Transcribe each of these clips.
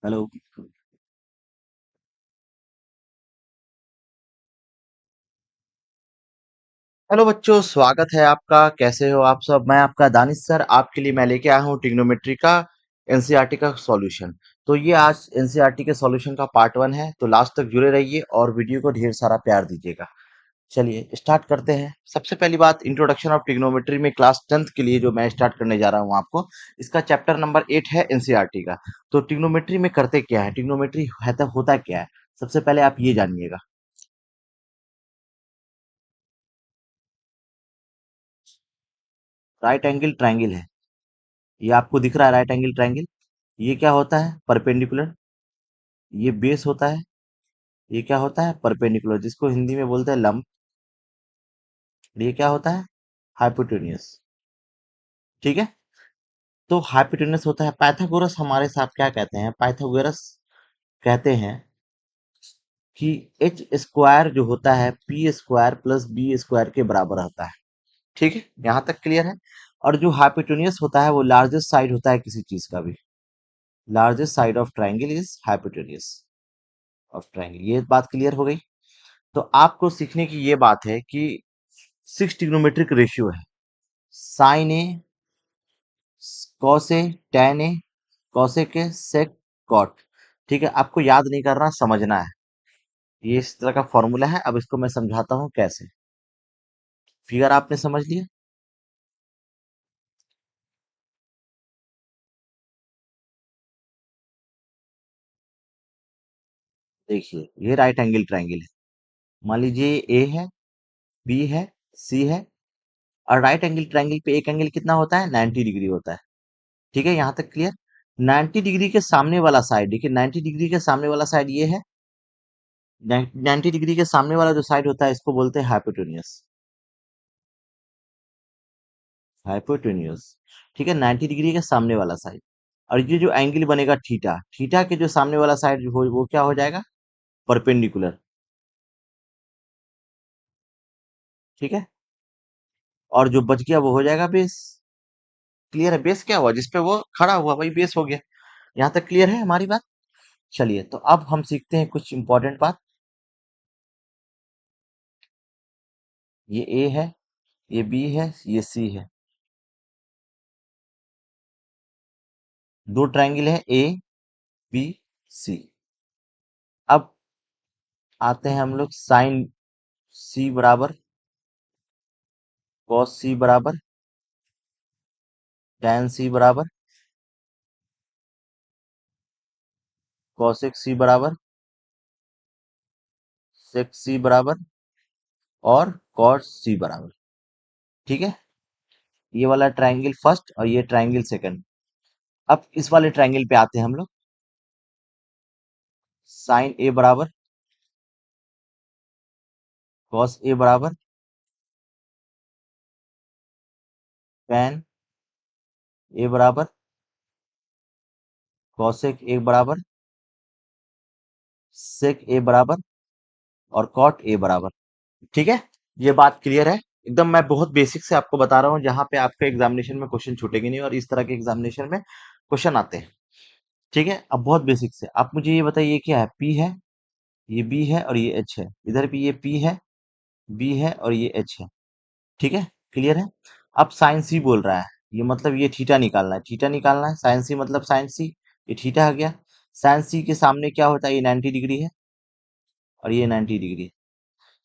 Hello. Hello बच्चों, स्वागत है आपका। कैसे हो आप सब? मैं आपका दानिश सर आपके लिए मैं लेके आया हूँ ट्रिग्नोमेट्री का एनसीईआरटी का सॉल्यूशन। तो ये आज एनसीईआरटी के सॉल्यूशन का पार्ट 1 है, तो लास्ट तक जुड़े रहिए और वीडियो को ढेर सारा प्यार दीजिएगा। चलिए स्टार्ट करते हैं। सबसे पहली बात, इंट्रोडक्शन ऑफ ट्रिग्नोमेट्री में क्लास 10th के लिए जो मैं स्टार्ट करने जा रहा हूँ आपको, इसका चैप्टर नंबर 8 है एनसीईआरटी का। तो ट्रिग्नोमेट्री में करते क्या है, ट्रिग्नोमेट्री होता क्या है, सबसे पहले आप ये जानिएगा। राइट एंगल ट्रायंगल है, ये आपको दिख रहा है राइट एंगल ट्रायंगल। ये क्या होता है? परपेंडिकुलर। ये बेस होता है। ये क्या होता है? परपेंडिकुलर, जिसको हिंदी में बोलते हैं लंब। ये क्या होता है? हाइपोटेन्यूस। ठीक है। तो हाइपोटेन्यूस होता है। पाइथागोरस हमारे साथ क्या कहते हैं? पाइथागोरस कहते हैं कि एच स्क्वायर जो होता है P square plus B square के बराबर होता है। ठीक है, यहां तक क्लियर है। और जो हाइपोटेन्यूस होता है वो लार्जेस्ट साइड होता है किसी चीज का भी। Largest side of triangle is hypotenuse of triangle. ये बात क्लियर हो गई। तो आपको सीखने की ये बात है कि 6 ट्रिग्नोमेट्रिक रेशियो है। Sine A, cos A, tan A, cosec A, sec, cot. ठीक है, आपको याद नहीं करना, समझना है। ये इस तरह का फॉर्मूला है। अब इसको मैं समझाता हूँ कैसे। फिगर आपने समझ लिया। देखिए, ये राइट एंगल ट्रायंगल है। मान लीजिए ए है, बी है, सी है। और राइट एंगल ट्रायंगल पे एक एंगल कितना होता है? 90 डिग्री होता है। ठीक है, यहाँ तक क्लियर। 90 डिग्री के सामने वाला साइड, देखिए 90 डिग्री के सामने वाला साइड ये है। 90 डिग्री के सामने वाला जो साइड होता है इसको बोलते हैं हाइपोटेन्यूस। हाइपोटेन्यूस। ठीक है, 90 डिग्री के सामने वाला साइड। और ये जो एंगल बनेगा थीटा, थीटा के जो सामने वाला साइड हो वो क्या हो जाएगा? परपेंडिकुलर। ठीक है। और जो बच गया वो हो जाएगा बेस। क्लियर है? बेस क्या हुआ? जिसपे वो खड़ा हुआ वही बेस हो गया। यहाँ तक क्लियर है हमारी बात? चलिए, तो अब हम सीखते हैं कुछ इंपॉर्टेंट बात। ये ए है, ये बी है, ये सी है। दो ट्रायंगल है ए बी सी। अब आते हैं हम लोग साइन सी बराबर, कॉस सी बराबर, tan सी बराबर, कॉसेक सी बराबर, सेक सी बराबर, और कॉट सी बराबर। ठीक है, ये वाला ट्रायंगल फर्स्ट और ये ट्रायंगल सेकंड। अब इस वाले ट्रायंगल पे आते हैं हम लोग। साइन ए बराबर, कॉस ए बराबर, tan ए बराबर, कॉसेक ए बराबर, सेक ए बराबर, और कॉट ए बराबर। ठीक है, ये बात क्लियर है एकदम। मैं बहुत बेसिक से आपको बता रहा हूँ, जहां पे आपके एग्जामिनेशन में क्वेश्चन छूटेंगे नहीं, और इस तरह के एग्जामिनेशन में क्वेश्चन आते हैं। ठीक है, अब बहुत बेसिक से आप मुझे ये बताइए, क्या है? पी है, ये बी है, और ये एच है। इधर भी ये पी है, बी है, और ये एच है। ठीक है, क्लियर है। अब साइन सी बोल रहा है, ये मतलब ये थीटा निकालना है। थीटा निकालना है, साइन सी मतलब साइन सी। ये थीटा आ गया। साइन सी के सामने क्या होता है? ये 90 डिग्री है, और ये 90 डिग्री है।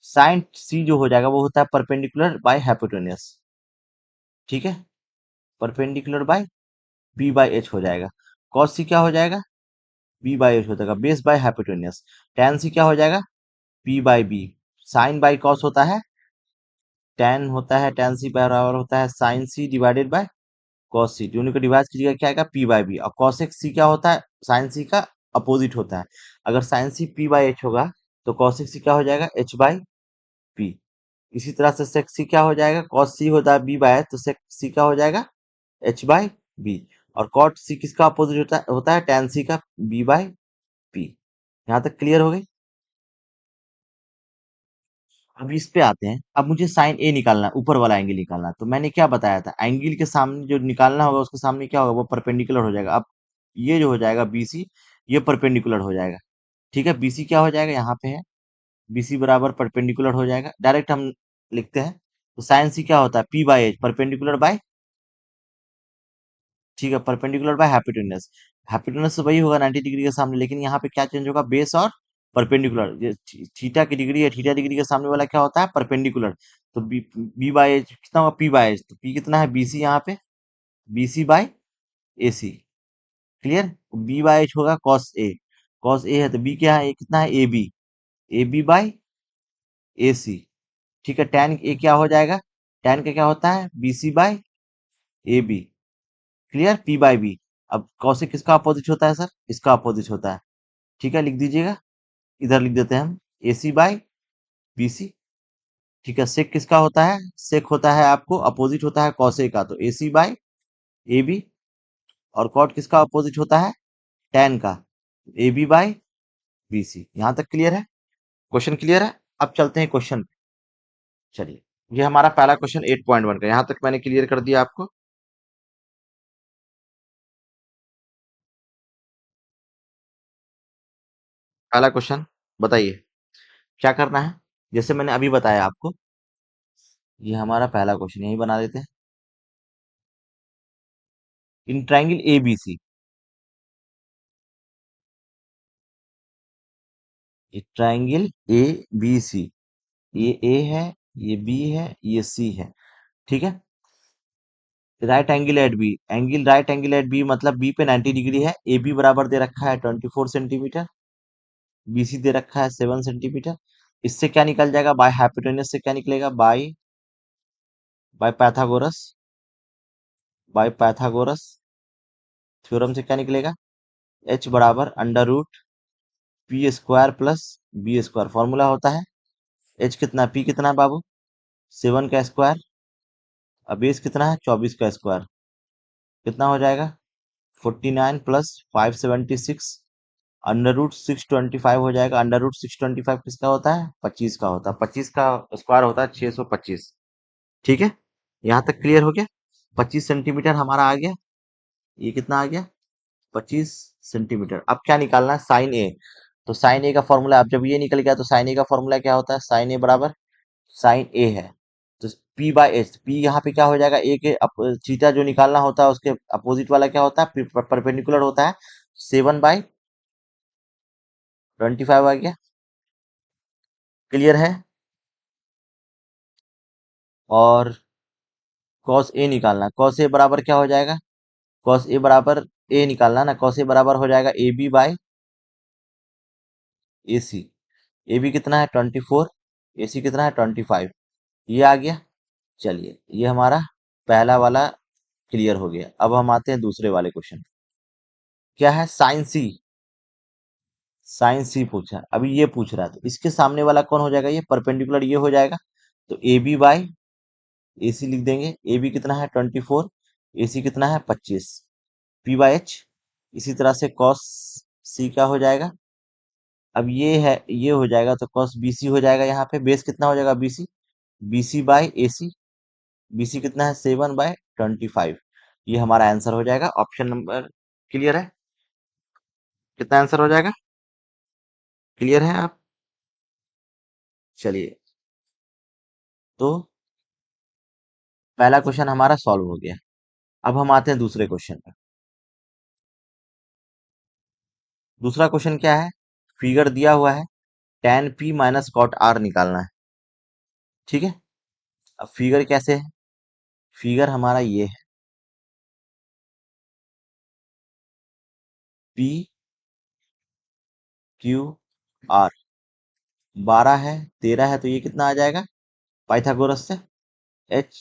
साइन सी जो हो जाएगा वो होता है परपेंडिकुलर बाय हाइपोटेन्यूस। ठीक है, perpendicular by B by H हो जाएगा। कॉस सी क्या हो जाएगा? बी बाय एच हो जाएगा, base by hypotenuse. tan C क्या हो जाएगा? P by B. Sine by cos होता है, tan होता है, tan सी बराबर होता है sine C divided by cos C. दोनों को डिवाइड कीजिएगा, क्या आएगा? P by B. और कॉसेक सी क्या होता है? साइन सी का अपोजिट होता है। अगर sine C P by H होगा तो कॉसेक सी क्या हो जाएगा? H by P. इसी तरह से सेक सी क्या हो जाएगा? कॉस सी होता है बी बाय, तो सेक सी का हो जाएगा? H by B. और कॉट सी किसका अपोजिट होता है tan सी का? B by P. यहाँ तक क्लियर हो गई। अब इस पे आते हैं। अब मुझे साइन ए निकालना है, ऊपर वाला एंगल निकालना है। तो मैंने क्या बताया था? एंगल के सामने जो निकालना होगा उसके सामने क्या होगा? वो परपेंडिकुलर हो जाएगा। अब ये जो हो जाएगा बी सी, ये परपेंडिकुलर हो जाएगा। ठीक है, बीसी क्या हो जाएगा, यहाँ पे है, बीसी बराबर परपेंडिकुलर हो जाएगा, डायरेक्ट हम लिखते हैं। तो साइन सी क्या होता है, P by H, perpendicular by, ठीक है, परपेंडिकुलर बाय हाइपोटेन्यूस। हाइपोटेन्यूस तो वही होगा 90 डिग्री के सामने, लेकिन यहाँ पे क्या चेंज होगा, बेस और परपेंडिकुलर। ये थीटा की डिग्री है, थीटा डिग्री के सामने वाला क्या होता है, परपेंडिकुलर। तो बी बी बाई एच कितना होगा, पी बाई एच, तो पी कितना है, बीसी, यहाँ पे BC by AC. Clear, B by H होगा कॉस ए, कॉस ए है तो बी क्या है, ए कितना है, A B, A B by A C. ठीक है, tan ए क्या हो जाएगा, tan का क्या होता है, B C by A B. Clear, P by B. अब कौशिक किसका अपोजिट होता है सर, इसका अपोजिट होता है। ठीक है, लिख दीजिएगा, इधर लिख देते हैं हम, ए सी बाई बी सी। ठीक है, सेक किसका होता है, सेक होता है आपको अपोजिट होता है कौशिक का, तो A C by A B. और कॉट किसका अपोजिट होता है, tan का, A B by B C. यहां तक क्लियर है, क्वेश्चन क्लियर है। अब चलते हैं क्वेश्चन। चलिए, ये हमारा पहला क्वेश्चन 8.1 का, यहां तक मैंने क्लियर कर दिया आपको। पहला क्वेश्चन बताइए क्या करना है। जैसे मैंने अभी बताया आपको, ये हमारा पहला क्वेश्चन यही बना देते हैं। In triangle A B C, triangle A B C, ये ए है, ये बी है, ये सी है। ठीक है, right angle at B, angle right angle at B मतलब बी पे 90 डिग्री है, ए बी बराबर दे रखा है 24 सेंटीमीटर, बी सी दे रखा है 7 सेंटीमीटर। इससे क्या निकल जाएगा, बाय हाइपोटेन्यूस से क्या निकलेगा, by by Pythagoras, by Pythagoras theorem से क्या निकलेगा, एच बराबर under root P square plus B square, formula होता है। एच कितना, पी कितना है बाबू, 7 का स्क्वायर, अब बेस कितना है, 24 का स्क्वायर, कितना हो जाएगा, 49 प्लस 576, अंडर रूट 625 हो जाएगा। अंडर रूट 625 किसका होता है, 25 का होता है, 25 का स्क्वायर होता है 625। ठीक है, यहाँ तक क्लियर हो गया। 25 सेंटीमीटर हमारा आ गया, ये कितना आ गया, 25 सेंटीमीटर। अब क्या निकालना है, साइन ए। तो साइन ए का फॉर्मूला, अब जब ये निकल गया तो साइन ए का फॉर्मूला क्या होता है, साइन ए बराबर साइन ए है, तो पी बाई एच, पी यहाँ पे क्या हो जाएगा, ए के थीटा जो निकालना होता है उसके अपोजिट वाला क्या होता है, परपेंडिकुलर होता है, 7/25 आ गया। क्लियर है। और कॉस ए निकालना, कॉस ए बराबर क्या हो जाएगा, कॉस ए बराबर ए निकालना ना, कॉस ए बराबर हो जाएगा A B by A C. A B कितना है 24, ए सी कितना है 25, ये आ गया। चलिए, ये हमारा पहला वाला क्लियर हो गया। अब हम आते हैं दूसरे वाले क्वेश्चन। क्या है, साइन सी, साइन सी पूछा, अभी ये पूछ रहा है, तो इसके सामने वाला कौन हो जाएगा, ये परपेंडिकुलर ये हो जाएगा, तो ए बी बाई ए सी लिख देंगे। ए बी कितना है 24, ए सी कितना है 25, पी बाई एच। इसी तरह से कॉस सी का हो जाएगा, अब ये है, ये हो जाएगा तो कॉस बी सी हो जाएगा, यहाँ पे बेस कितना हो जाएगा, B C, B C by A C, B C कितना है 7/25। ये हमारा आंसर हो जाएगा, ऑप्शन नंबर। क्लियर है, कितना आंसर हो जाएगा, क्लियर है आप। चलिए, तो पहला क्वेश्चन हमारा सॉल्व हो गया। अब हम आते हैं दूसरे क्वेश्चन पे। दूसरा क्वेश्चन क्या है, फिगर दिया हुआ है, tan p minus cot R निकालना है। ठीक है, अब फिगर कैसे है, फिगर हमारा ये है, पी क्यू आर, 12 है, 13 है, तो ये कितना आ जाएगा, पाइथागोरस से एच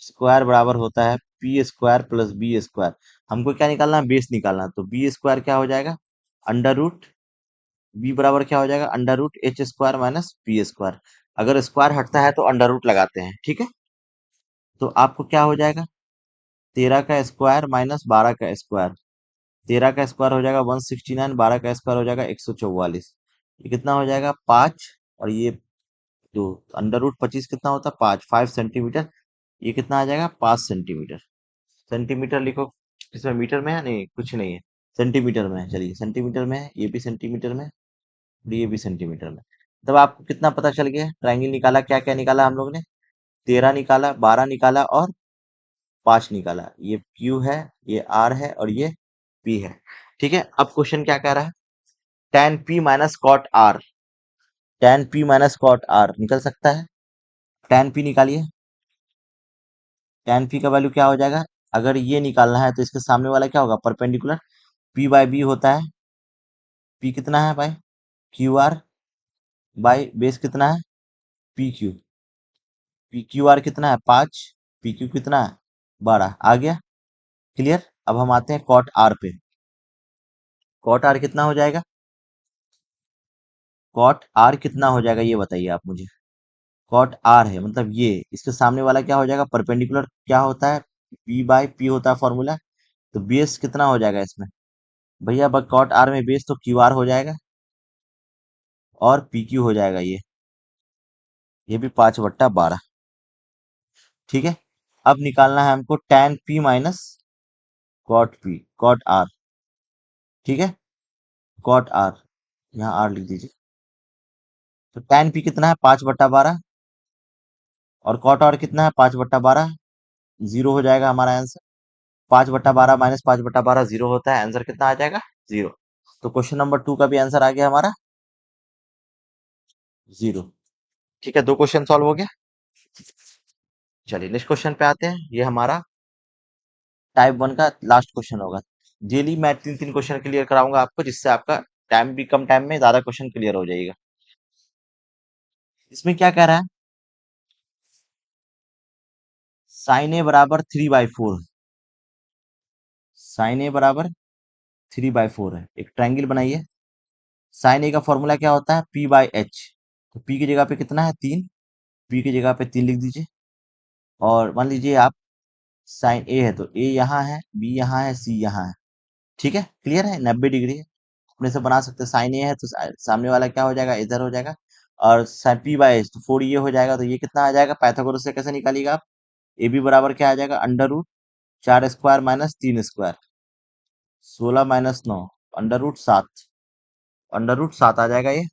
स्क्वायर बराबर होता है P square plus B square. हमको क्या निकालना है, बेस निकालना है, तो बी स्क्वायर क्या हो जाएगा, अंडर रूट, बी बराबर क्या हो जाएगा, under root H square minus P square. अगर स्क्वायर हटता है तो अंडर रूट लगाते हैं। ठीक है, तो आपको क्या हो जाएगा, 13 का स्क्वायर माइनस 12 का स्क्वायर, 13 का स्क्वायर हो जाएगा 169, 12 का स्क्वायर हो जाएगा 144। ये कितना हो जाएगा, 5, और ये जो अंडर रूट 25 कितना होता है, 5 सेंटीमीटर। ये कितना आ जाएगा, 5 सेंटीमीटर। सेंटीमीटर लिखो, इसमें मीटर में है नहीं, कुछ नहीं है, सेंटीमीटर में है, चलिए सेंटीमीटर में है, ये भी सेंटीमीटर में और ये भी सेंटीमीटर में। तब आपको कितना पता चल गया? ट्रायंगल निकाला, क्या क्या निकाला हम लोग ने? 13 निकाला, 12 निकाला और 5 निकाला। ये क्यू है, ये आर है और ये पी है। ठीक है, अब क्वेश्चन क्या कह रहा है? Tan P minus cot R, tan P minus cot R निकल सकता है। टेन पी निकालिए। टेन पी का वैल्यू क्या हो जाएगा? अगर ये निकालना है तो इसके सामने वाला क्या होगा? परपेंडिकुलर। पी बाई बी होता है। पी कितना है भाई? क्यू आर बाई बेस कितना है? P Q. P Q R कितना है? 5। पी क्यू कितना है? 12। आ गया? क्लियर? अब हम आते हैं कॉट आर पे। कॉट आर कितना हो जाएगा? कॉट आर कितना हो जाएगा ये बताइए आप मुझे। कॉट आर है मतलब ये, इसके सामने वाला क्या हो जाएगा? परपेंडिकुलर क्या होता है? पी बाई पी होता है फॉर्मूला। तो बेस कितना हो जाएगा इसमें? भैया कॉट आर में बेस तो क्यू आर हो जाएगा और पी क्यू हो जाएगा ये भी 5/12। ठीक है, अब निकालना है हमको tan p minus cot p, cot r। ठीक है, कॉट r, यहाँ r लिख दीजिए। तो tan p कितना है? 5/12 और कॉट r कितना है? 5/12। जीरो हो जाएगा हमारा आंसर। 5/12 माइनस 5/12 जीरो होता है, आंसर कितना आ जाएगा? जीरो। तो क्वेश्चन नंबर 2 का भी आंसर आ गया हमारा जीरो। ठीक है, 2 क्वेश्चन सॉल्व हो गया। चलिए नेक्स्ट क्वेश्चन पे आते हैं। ये हमारा टाइप 1 का लास्ट क्वेश्चन होगा। डेली मैं 3-3 क्वेश्चन क्लियर कराऊंगा आपको, जिससे आपका टाइम भी कम टाइम में ज्यादा क्वेश्चन क्लियर हो जाएगा। इसमें क्या कह रहा है? साइन ए बराबर 3/4। साइन ए बराबर 3/4 है। एक ट्रायंगल बनाइए। साइन ए का फॉर्मूला क्या होता है? P by H. तो पी की जगह पे कितना है? 3। पी की जगह पे 3 लिख दीजिए। और मान लीजिए आप साइन ए है तो ए यहाँ है, बी यहाँ है, सी यहाँ है। ठीक है, क्लियर है? 90 डिग्री है। अपने से बना सकते हैं। साइन ए है तो सामने वाला क्या हो जाएगा? इधर हो जाएगा। और साइन पी बाई एच तो 4 ये हो जाएगा। तो ये कितना आ जाएगा? पाइथागोरस से कैसे निकालिएगा आप? ए बी बराबर क्या आ जाएगा? Under root 4 square minus 3 square. 16 - 9 under root 7। Under root 7 आ जाएगा ये।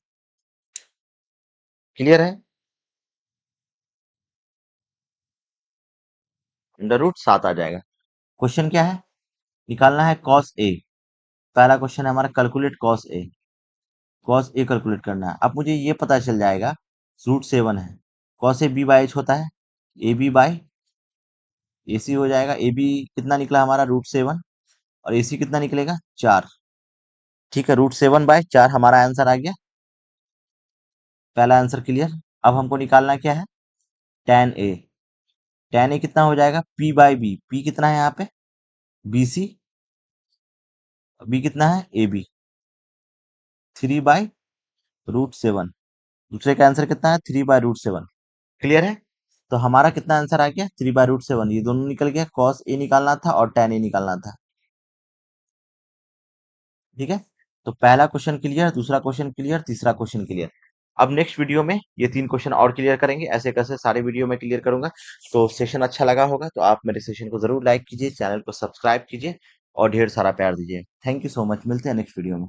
क्लियर है? अंडर रूट 7 आ जाएगा। क्वेश्चन क्या है? निकालना है कॉस ए। पहला क्वेश्चन है हमारा, calculate cos A. Cos A calculate करना है। अब मुझे ये पता चल जाएगा √7 है। Cos A B by H होता है। ए बी बाई ए सी हो जाएगा। ए बी कितना निकला हमारा? √7। और ए सी कितना निकलेगा? 4। ठीक है, √7/4 हमारा आंसर आ गया। पहला आंसर क्लियर। अब हमको निकालना क्या है? tan ए। tan ए कितना हो जाएगा? p by B. p कितना है यहाँ पे? B C. बी कितना है? A B. 3/√7। दूसरे का आंसर कितना है? 3/√7। क्लियर है? तो हमारा कितना आंसर आ गया? 3/√7। ये दोनों निकल गया। कॉस ए निकालना था और tan ए निकालना था। ठीक है, तो पहला क्वेश्चन क्लियर, दूसरा क्वेश्चन क्लियर, तीसरा क्वेश्चन क्लियर। अब नेक्स्ट वीडियो में ये 3 क्वेश्चन और क्लियर करेंगे। ऐसे कैसे सारे वीडियो में क्लियर करूंगा। तो सेशन अच्छा लगा होगा तो आप मेरे सेशन को जरूर लाइक कीजिए, चैनल को सब्सक्राइब कीजिए और ढेर सारा प्यार दीजिए। Thank you so much. मिलते हैं नेक्स्ट वीडियो में।